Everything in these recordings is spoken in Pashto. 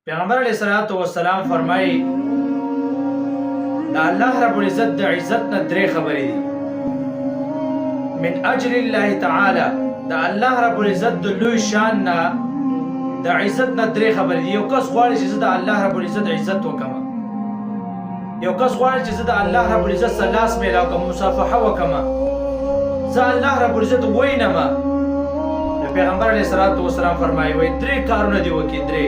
پیغمبر علیه الصلاۃ والسلام فرمایي دا الله رب العزت د عزت نه درې خبرې دي. من اجل الله تعالی، دا الله رب العزت د لوی شان نه د عزت نه درې خبرې دي. یو کس غواړي چې زه د الله رب العزت عزت وکړم، یو کس غواړي چې زه د الله رب العزت سره لاس میلاو کړم، مصافحه وکړم، زه الله رب العزت وینم. پیغمبر علیه الصلاۃ والسلام فرمایي وایي درې کارونه دي وکړي. درې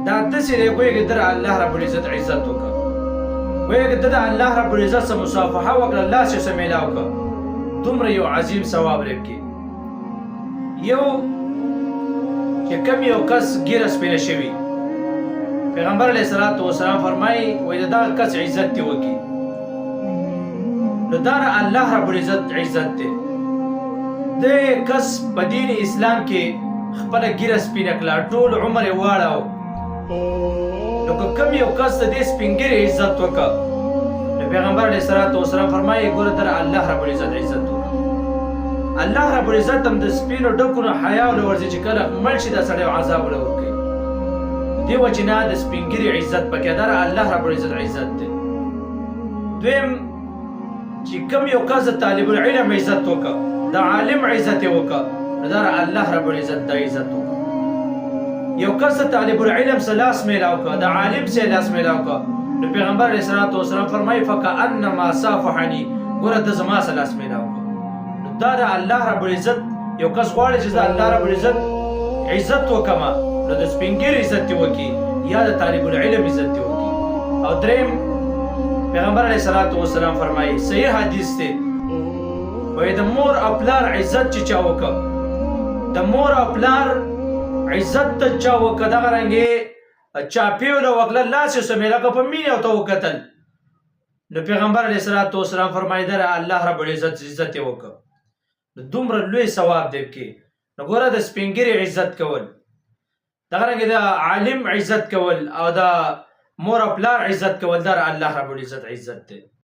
دا داسې دی ګویا د الله رب العزت عزت وکړه، ګویا د الله رب العزت سره مصافحه وکړه، لاس یې سره میلاو کړه، دومره یو عظیم ثواب لري. یو چې کوم یو کس ګیره سپینه شوي، پیغمبر علیه الصلاۃ والسلام فرمایي وایي د دغه کس عزت دې وکړي، نو دا الله رب العزت عزت دی. د کس په دین اسلام کې خپله ګیره سپینه کړه، ټول عمر یې واړاو، نو که کوم یو کس د دې سپین ګیرې عزت وکړه، نو پیغمبر علیه الصلاۃ والسلام فرمایي ګوره در الله رب العزت عزت وکړه. الله رب العزت هم د سپینو ډکو نه حیا ولورځي چې کله مړ شي دا سړی عذاب وله ورکوي. دې وجې نه د سپین ګیرې عزت پکې دا الله رب العزت عزت دی. دویم چې کوم یو کس د طالب العلم عزت وکړه، د عالم عزت یې وکړه، نو دا الله رب العزت د عزت وکړه. یو کس د طالب العلم سره لاس میلاو کړه، د عالم سره لاس میلاو کړه، نو پیغمبر علیه الصلاۃ والسلام فرمایي فکأنما صافحني، ګوره د زما سره لاس میلاو کړه. نو دا د الله رب العزت یو کس غواړي چې د الله رب العزت عزت وکړم، نو د سپین ګیرې عزت دې وکړي یا د طالب العلم عزت دې وکړي. او دریم پیغمبر علیه الصلاۃ والسلام فرمایي صحیح حدیث دی وایي د مور او پلار عزت چې چا وکړه، د مور او پلار عزت ته چا وکړه، دغه رنګې چاپې له وکړه، لاس یې سمې لکه په مینې ورته وکتل، نو پیغمبر علیه الصلاۃ والسلام فرمایي دا الله رب العزت عزت یې وکړه، نو دومره لوی ثواب دی پکې. نو ګوره د سپین ګیرې عزت کول، دغه رنګې د عالم عزت کول او د مور او پلار عزت کول دا الله رب العزت عزت دی.